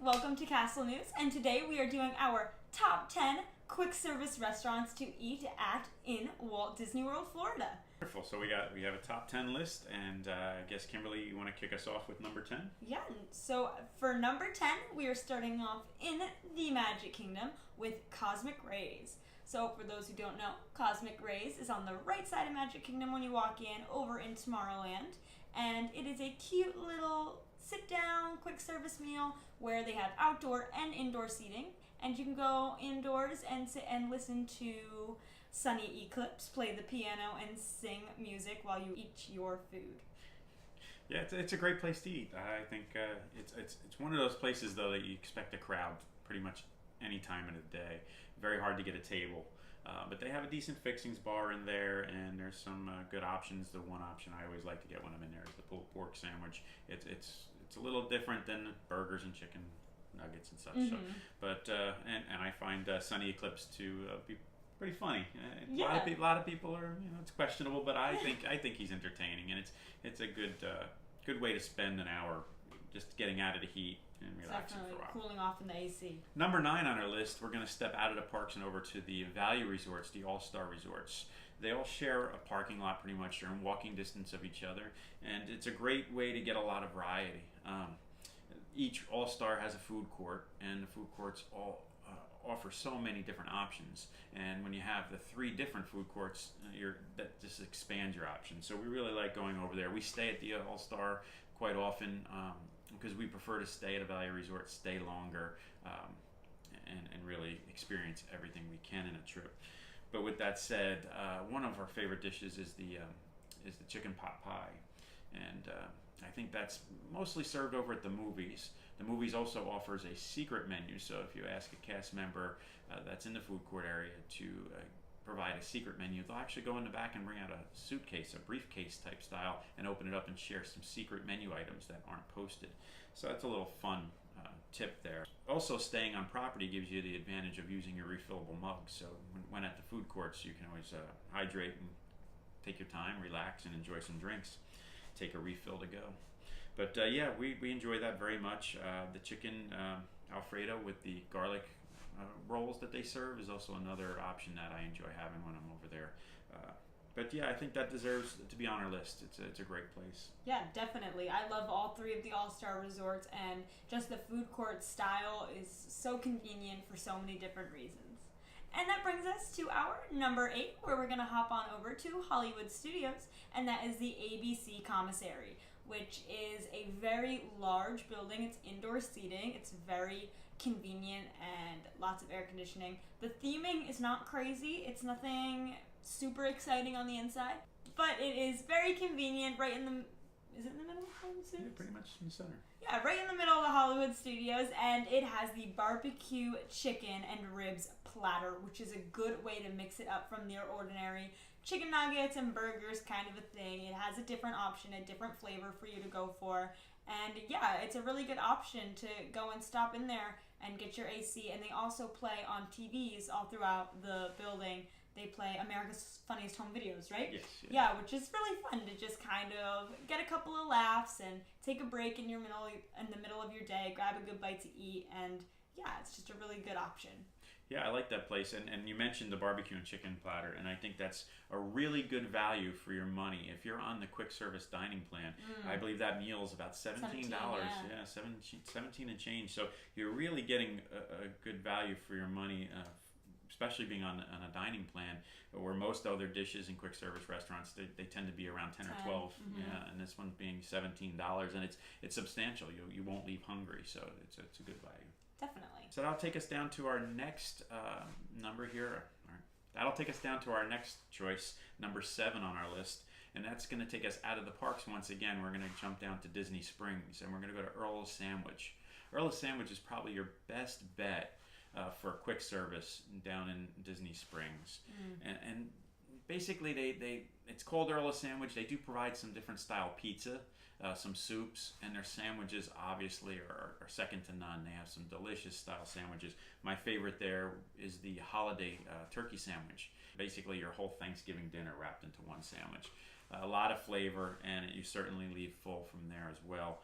welcome to Castle News, and today we are doing our top 10 quick service restaurants to eat at in Walt Disney World, Florida. Wonderful. So we have a top 10 list, and I guess Kimberlee, you want to kick us off with number 10? Yeah, so for number 10, we are starting off in the Magic Kingdom with Cosmic Rays. So for those who don't know, Cosmic Rays is on the right side of Magic Kingdom when you walk in over in Tomorrowland, and it is a cute little sit-down quick service meal where they have outdoor and indoor seating, and you can go indoors and sit and listen to Sunny Eclipse play the piano and sing music while you eat your food. Yeah, it's a great place to eat. I think it's one of those places though that you expect a crowd pretty much any time of the day. Very hard to get a table, but they have a decent fixings bar in there, and there's some good options. The one option I always like to get when I'm in there is the pulled pork sandwich. It's a little different than burgers and chicken nuggets and such. Mm-hmm. So, but and I find Sunny Eclipse to be pretty funny. Yeah. A lot of people are, it's questionable, but I think he's entertaining, and it's a good way to spend an hour just getting out of the heat and relaxing for a while. Cooling off in the AC. Number 9 on our list, we're going to step out of the parks and over to the value resorts, the all-star resorts. They all share a parking lot pretty much. They're in walking distance of each other, and it's a great way to get a lot of variety. Each all-star has a food court, and the food courts all offer so many different options. And when you have the 3 different food courts, that just expands your options. So we really like going over there. We stay at the all-star quite often because we prefer to stay at a value resort, stay longer, and really experience everything we can in a trip. But with that said, one of our favorite dishes is the chicken pot pie, and I think that's mostly served over at the movies. The movies also offers a secret menu, so if you ask a cast member that's in the food court area to provide a secret menu, they'll actually go in the back and bring out a suitcase, a briefcase type style, and open it up and share some secret menu items that aren't posted. So that's a little fun tip there. Also, staying on property gives you the advantage of using your refillable mug. So when at the food courts, you can always hydrate and take your time, relax, and enjoy some drinks. Take a refill to go. But yeah, we enjoy that very much. The chicken Alfredo with the garlic rolls that they serve is also another option that I enjoy having when I'm over there. But yeah, I think that deserves to be on our list. It's a great place. Yeah, definitely. I love all 3 of the all-star resorts, and just the food court style is so convenient for so many different reasons. And that brings us to our number 8, where we're going to hop on over to Hollywood Studios, and that is the ABC Commissary, which is a very large building. It's indoor seating. It's very convenient and lots of air conditioning. The theming is not crazy. It's nothing super exciting on the inside, but it is very convenient right in the... Is it in the middle of Hollywood Studios? Yeah, pretty much in the center. Yeah, right in the middle of the Hollywood Studios, and it has the barbecue chicken and ribs platter, which is a good way to mix it up from their ordinary chicken nuggets and burgers kind of a thing. It has a different option, a different flavor for you to go for, and yeah, it's a really good option to go and stop in there and get your AC. And they also play on TVs all throughout the building. They play America's Funniest Home Videos, right? Yes. Yeah, which is really fun to just kind of get a couple of laughs and take a break in the middle of your day, grab a good bite to eat, and yeah, it's just a really good option. Yeah, I like that place, and you mentioned the barbecue and chicken platter, and I think that's a really good value for your money. If you're on the quick service dining plan, I believe that meal is about $17. Yeah, 17 and change. So you're really getting a good value for your money, especially being on a dining plan, where most other dishes in quick service restaurants, they tend to be around 10 or 12. Mm-hmm. Yeah, and this one being $17, and it's substantial. You won't leave hungry, so it's a good value. Definitely. So that'll take us down to our next number here. That'll take us down to our next choice, number 7 on our list. And that's going to take us out of the parks once again. We're going to jump down to Disney Springs, and we're going to go to Earl's Sandwich. Earl's Sandwich is probably your best bet for quick service down in Disney Springs. And basically, it's called Earl's Sandwich. They do provide some different style pizza, some soups, and their sandwiches obviously are second to none. They have some delicious style sandwiches. My favorite there is the holiday turkey sandwich. Basically your whole Thanksgiving dinner wrapped into one sandwich. A lot of flavor, and you certainly leave full from there as well.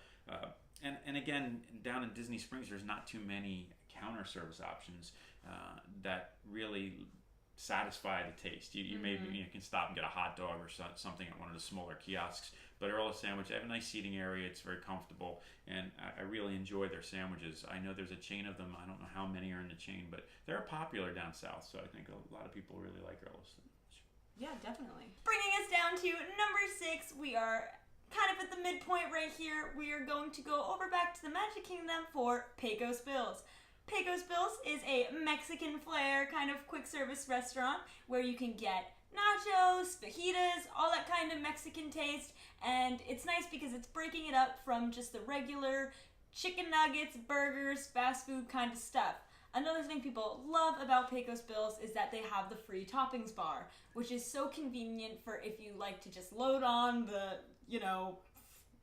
And again, down in Disney Springs, there's not too many counter service options that really satisfy the taste. You maybe you can stop and get a hot dog or something at one of the smaller kiosks, but Earl Sandwich, they have a nice seating area. It's very comfortable, and I really enjoy their sandwiches. I know there's a chain of them. I don't know how many are in the chain, but they're popular down south, so I think a lot of people really like Earl Sandwich. Yeah, definitely. Bringing us down to number 6, we are kind of at the midpoint right here. We are going to go over back to the Magic Kingdom for Pecos Bills. Pecos Bills is a Mexican flair kind of quick service restaurant where you can get nachos, fajitas, all that kind of Mexican taste, and it's nice because it's breaking it up from just the regular chicken nuggets, burgers, fast food kind of stuff. Another thing people love about Pecos Bills is that they have the free toppings bar, which is so convenient for if you like to just load on the,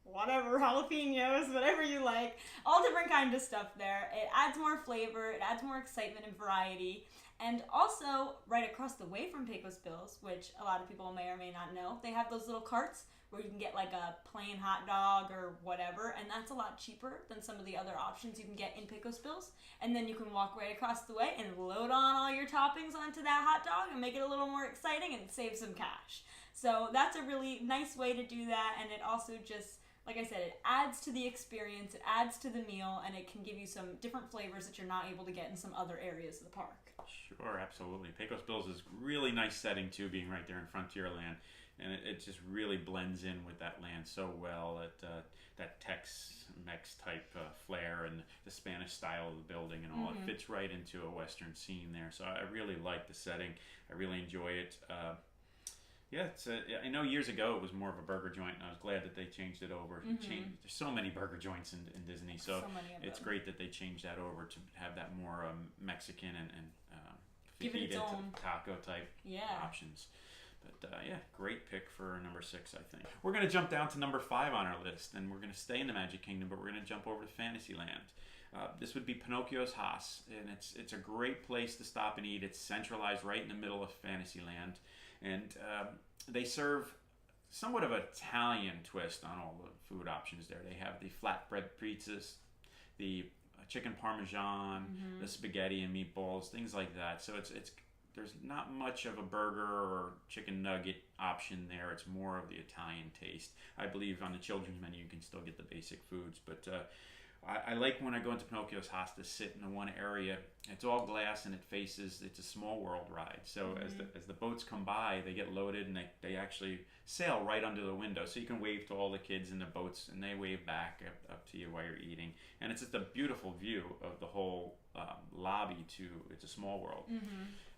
whatever, jalapenos, whatever you like, all different kinds of stuff there. It adds more flavor, it adds more excitement and variety. And also, right across the way from Pecos Bills, which a lot of people may or may not know, they have those little carts where you can get like a plain hot dog or whatever, and that's a lot cheaper than some of the other options you can get in Pecos Bills. And then you can walk right across the way and load on all your toppings onto that hot dog and make it a little more exciting and save some cash. So that's a really nice way to do that, and it also just, like I said, it adds to the experience, it adds to the meal, and it can give you some different flavors that you're not able to get in some other areas of the park. Sure, absolutely. Pecos Bills is really nice setting too, being right there in Frontierland, and it just really blends in with that land so well. That Tex-Mex type flair and the Spanish style of the building and all, it fits right into a Western scene there. So I really like the setting. I really enjoy it. Yeah, I know years ago it was more of a burger joint, and I was glad that they changed it over. There's so many burger joints in Disney, so it's great that they changed that over to have that more Mexican and fajita taco type options. But great pick for number 6, I think. We're going to jump down to number 5 on our list, and we're going to stay in the Magic Kingdom, but we're going to jump over to Fantasyland. This would be Pinocchio's Haus, and it's a great place to stop and eat. It's centralized right in the middle of Fantasyland, and they serve somewhat of an Italian twist on all the food options there. They have the flatbread pizzas, the chicken parmesan, the spaghetti and meatballs, things like that. So it's there's not much of a burger or chicken nugget option there. It's more of the Italian taste. I believe on the children's menu you can still get the basic foods, but I like when I go into Pinocchio's Haus to sit in the one area. It's all glass and it's a small world ride. So as the boats come by, they get loaded and they actually sail right under the window. So you can wave to all the kids in the boats and they wave back up to you while you're eating. And it's just a beautiful view of the whole lobby to It's a Small World.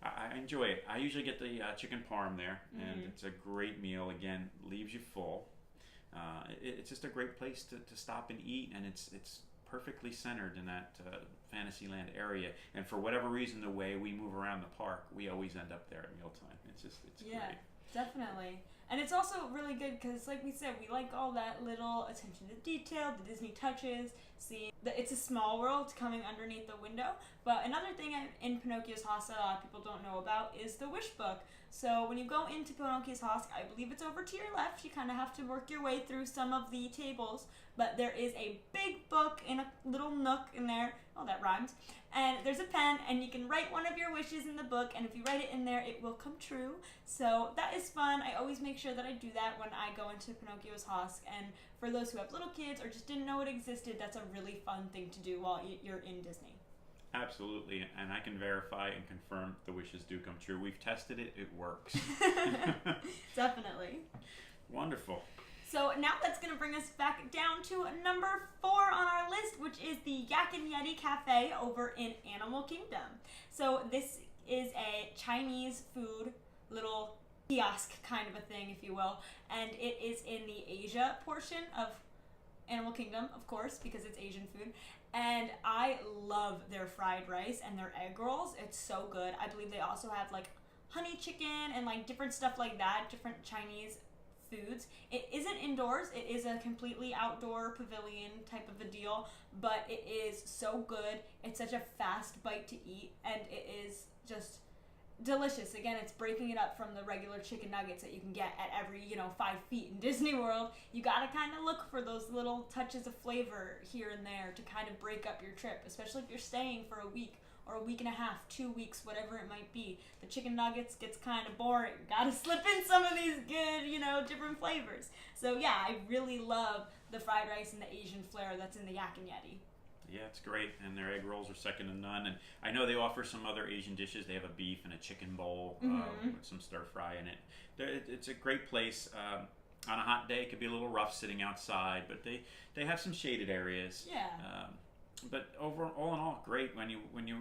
I enjoy it. I usually get the chicken parm there, and it's a great meal. Again, leaves you full. It's just a great place to stop and eat, and it's perfectly centered in that Fantasyland area. And for whatever reason, the way we move around the park, we always end up there at mealtime. It's great. Definitely. And it's also really good because, like we said, we like all that little attention to detail, the Disney touches, see that It's a Small World coming underneath the window. But another thing in Pinocchio's Haus that a lot of people don't know about is the wish book. So when you go into Pinocchio's Haus, I believe it's over to your left. You kind of have to work your way through some of the tables, but there is a big book in a little nook in there. Oh, that rhymes. And there's a pen, and you can write one of your wishes in the book, and if you write it in there, it will come true. So that is fun. I always make sure that I do that when I go into Pinocchio's Haus, and for those who have little kids or just didn't know it existed, that's a really fun thing to do while you're in Disney. Absolutely, and I can verify and confirm the wishes do come true. We've tested it, it works. Definitely. Wonderful. So now that's going to bring us back down to number 4 on our list, which is the Yak and Yeti Cafe over in Animal Kingdom. So this is a Chinese food little kiosk kind of a thing, if you will, and it is in the Asia portion of Animal Kingdom, of course, because it's Asian food. And I love their fried rice and their egg rolls. It's so good. I believe they also have like honey chicken and like different stuff like that, different Chinese foods. It isn't indoors. It is a completely outdoor pavilion type of a deal, but it is so good. It's such a fast bite to eat, and it is just delicious. Again, it's breaking it up from the regular chicken nuggets that you can get at every 5 feet in Disney World. You gotta kind of look for those little touches of flavor here and there to kind of break up your trip, especially if you're staying for a week or a week and a half, 2 weeks, whatever it might be. The chicken nuggets gets kind of boring. Gotta slip in some of these good, different flavors. So yeah, I really love the fried rice and the Asian flair that's in the Yak and Yeti. Yeah, it's great, and their egg rolls are second to none. And I know they offer some other Asian dishes. They have a beef and a chicken bowl with some stir fry in it. It's a great place. On a hot day, it could be a little rough sitting outside, but they have some shaded areas. Yeah. But all in all, great. When you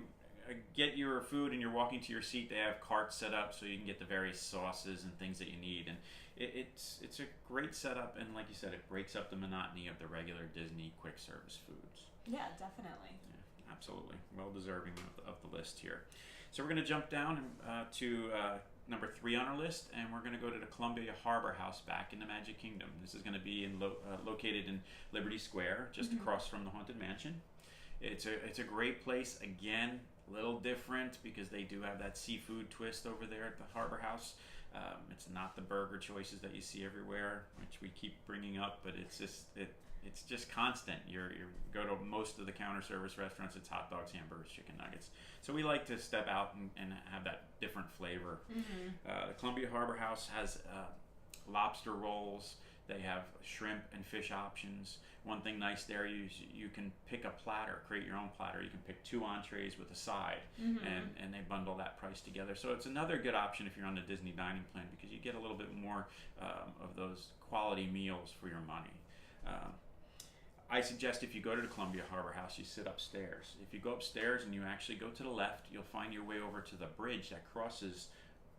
get your food and you're walking to your seat, they have carts set up so you can get the various sauces and things that you need. And it's a great setup, and like you said, it breaks up the monotony of the regular Disney quick service foods. Yeah, definitely. Yeah, absolutely. Well deserving of the list here. So we're going to jump down to number 3 on our list, and we're going to go to the Columbia Harbor House back in the Magic Kingdom. This is going to be located in Liberty Square, just across from the Haunted Mansion. It's a great place. Again, a little different because they do have that seafood twist over there at the Harbor House. It's not the burger choices that you see everywhere, which we keep bringing up, but it's just constant. You go to most of the counter service restaurants, it's hot dogs, hamburgers, chicken nuggets. So we like to step out and have that different flavor. The Columbia Harbor House has lobster rolls. They have shrimp and fish options. One thing nice there, you can pick a platter, create your own platter. You can pick 2 entrees with a side, and they bundle that price together. So it's another good option if you're on the Disney dining plan because you get a little bit more of those quality meals for your money. I suggest if you go to the Columbia Harbor House, you sit upstairs. If you go upstairs and you actually go to the left, you'll find your way over to the bridge that crosses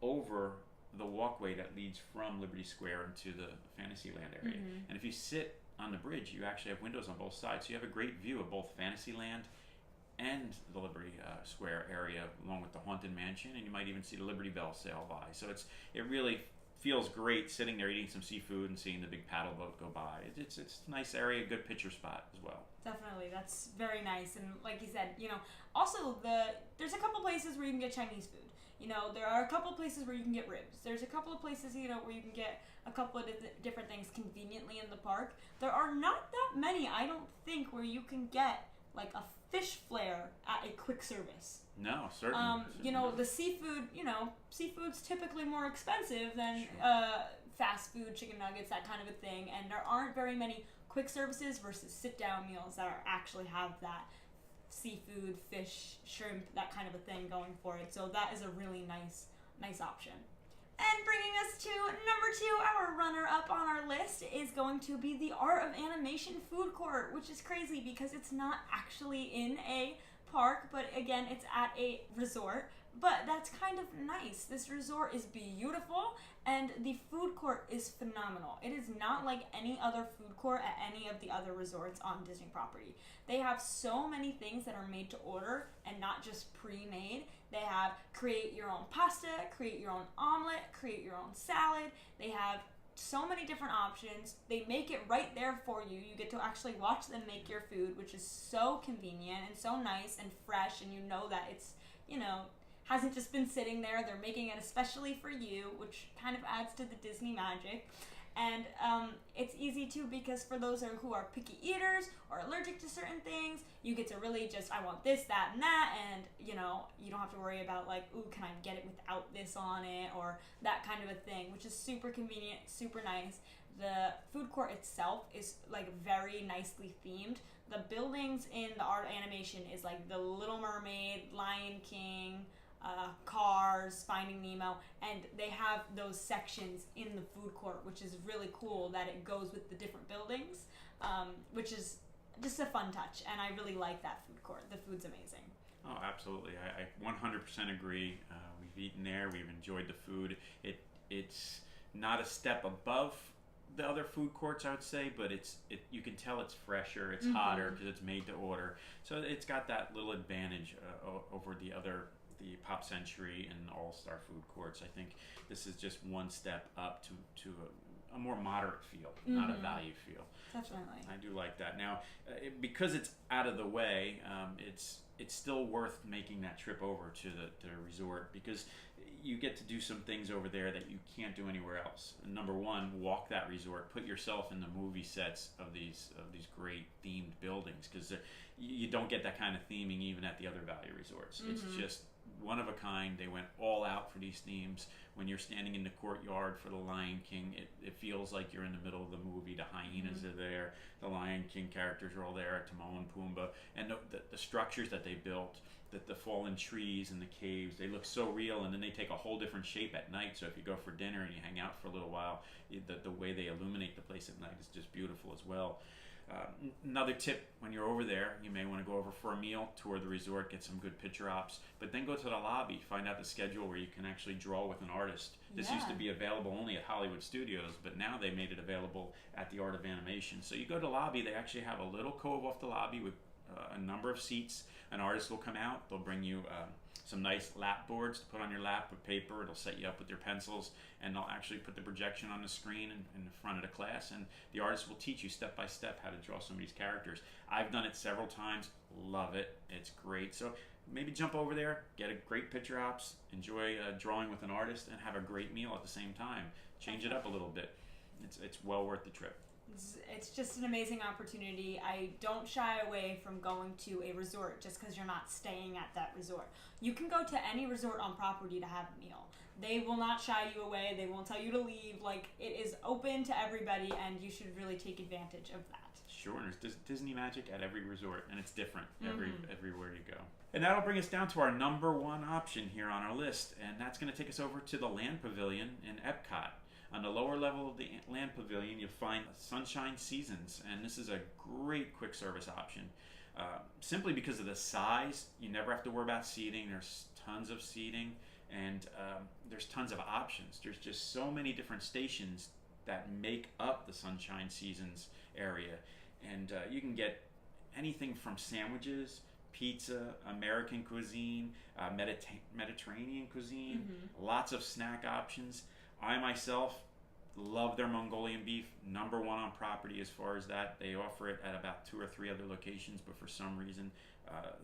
over the walkway that leads from Liberty Square into the Fantasyland area. And if you sit on the bridge, you actually have windows on both sides, so you have a great view of both Fantasyland and the Liberty Square area, along with the Haunted Mansion, and you might even see the Liberty Bell sail by. So it really feels great sitting there eating some seafood and seeing the big paddle boat go by. It's a nice area, good picture spot as well. Definitely, that's very nice. And like you said, also there's a couple places where you can get Chinese food. There are a couple places where you can get ribs. There's a couple of places, where you can get a couple of different things conveniently in the park. There are not that many, I don't think, where you can get like a fish flair at a quick service. No, certainly. The seafood, seafood's typically more expensive than fast food, chicken nuggets, that kind of a thing. And there aren't very many quick services versus sit-down meals that actually have that seafood, fish, shrimp, that kind of a thing going for it. So that is a really nice option. And bringing us to number 2, our runner-up on our list is going to be the Art of Animation Food Court, which is crazy because it's not actually in a park, but again, it's at a resort. But that's kind of nice. This resort is beautiful, and the food court is phenomenal. It is not like any other food court at any of the other resorts on Disney property. They have so many things that are made to order and not just pre-made. They have create your own pasta, create your own omelet, create your own salad. They have so many different options. They make it right there for you. You get to actually watch them make your food, which is so convenient and so nice and fresh, and that it's, hasn't just been sitting there. They're making it especially for you, which kind of adds to the Disney magic. And it's easy too because for those who are picky eaters or allergic to certain things, you get to really just, I want this, that, and that, and you don't have to worry about like, ooh, can I get it without this on it, or that kind of a thing, which is super convenient, super nice. The food court itself is like very nicely themed. The buildings in the Art Animation is like the Little Mermaid, Lion King, Cars, Finding Nemo, and they have those sections in the food court, which is really cool that it goes with the different buildings, which is just a fun touch, and I really like that food court. The food's amazing. Oh, absolutely. I 100% agree. We've eaten there. We've enjoyed the food. It's not a step above the other food courts, I would say, but you can tell it's fresher, it's hotter because it's made to order. So it's got that little advantage over the Pop Century and All-Star food courts. I think this is just one step up to a more moderate feel, not a value feel. Definitely. I do like that. Now, because it's out of the way, it's still worth making that trip over to the resort because you get to do some things over there that you can't do anywhere else. And number one, walk that resort, put yourself in the movie sets of these great themed buildings, because you don't get that kind of theming even at the other value resorts. It's just one of a kind. They went all out for these themes. When you're standing in the courtyard for the Lion King, it feels like you're in the middle of the movie. The hyenas are there, the Lion King characters are all there, Timon and Pumbaa, and the structures that they built, the fallen trees and the caves, they look so real, and then they take a whole different shape at night. So if you go for dinner and you hang out for a little while, the way they illuminate the place at night is just beautiful as well. Another tip, when you're over there, you may want to go over for a meal, tour the resort, get some good picture ops, but then go to the lobby, find out the schedule where you can actually draw with an artist. This used to be available only at Hollywood Studios, but now they made it available at the Art of Animation. So you go to the lobby, they actually have a little cove off the lobby with a number of seats. An artist will come out, they'll bring you some nice lap boards to put on your lap with paper. It'll set you up with your pencils, and they'll actually put the projection on the screen in the front of the class, and the artist will teach you step by step how to draw some of these characters. I've done it several times, love it, it's great. So maybe jump over there, get a great picture ops, enjoy drawing with an artist, and have a great meal at the same time. Change it up a little bit. It's well worth the trip. It's just an amazing opportunity. I don't shy away from going to a resort just because you're not staying at that resort. You can go to any resort on property to have a meal. They will not shy you away. They won't tell you to leave. Like, it is open to everybody, and you should really take advantage of that. Sure, and there's Disney magic at every resort, and it's different everywhere you go. And that'll bring us down to our number one option here on our list, and that's going to take us over to the Land Pavilion in Epcot. On the lower level of the Land Pavilion, you'll find Sunshine Seasons, and this is a great quick service option. Simply because of the size, you never have to worry about seating. There's tons of seating, and there's tons of options. There's just so many different stations that make up the Sunshine Seasons area, and you can get anything from sandwiches, pizza, American cuisine, Mediterranean cuisine, lots of snack options. I myself love their Mongolian beef, number one on property as far as that. They offer it at about 2 or 3 other locations, but for some reason,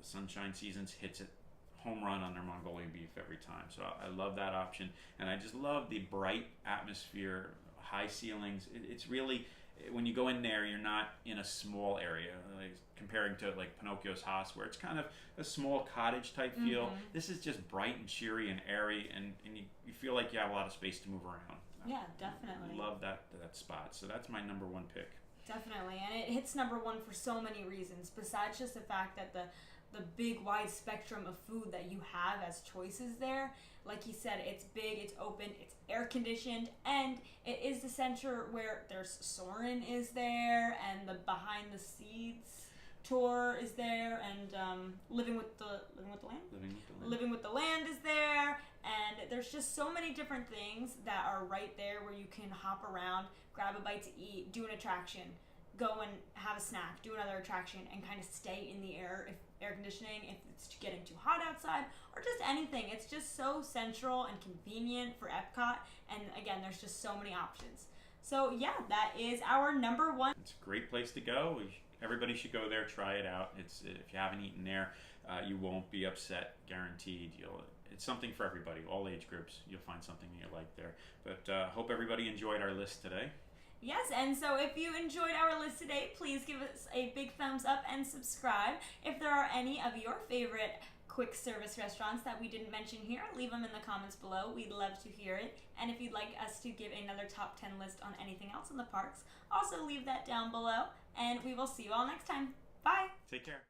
Sunshine Seasons hits it home run on their Mongolian beef every time. So I love that option, and I just love the bright atmosphere, high ceilings. It's really, when you go in there, you're not in a small area, like comparing to like Pinocchio's house, where it's kind of a small cottage type feel. This is just bright and cheery and airy, and you feel like you have a lot of space to move around. Yeah, definitely. Love that spot. So that's my number one pick. Definitely, and it hits number one for so many reasons. Besides just the fact that the big wide spectrum of food that you have as choices there, like you said, it's big, it's open, it's air conditioned, and it is the center where there's Soarin' is there, and the behind the scenes tour is there, and Living with the Land is there, and there's just so many different things that are right there where you can hop around, grab a bite to eat, do an attraction, go and have a snack, do another attraction, and kind of stay in the air conditioning if it's getting too hot outside, or just anything. It's just so central and convenient for Epcot, and again, there's just so many options. So yeah, that is our number one. It's a great place to go. Everybody should go there, try it out. If you haven't eaten there, you won't be upset, guaranteed. It's something for everybody, all age groups. You'll find something you like there. But hope everybody enjoyed our list today. Yes, and so if you enjoyed our list today, please give us a big thumbs up and subscribe. If there are any of your favorite quick service restaurants that we didn't mention here, leave them in the comments below. We'd love to hear it. And if you'd like us to give another top 10 list on anything else in the parks, also leave that down below. And we will see you all next time. Bye! Take care.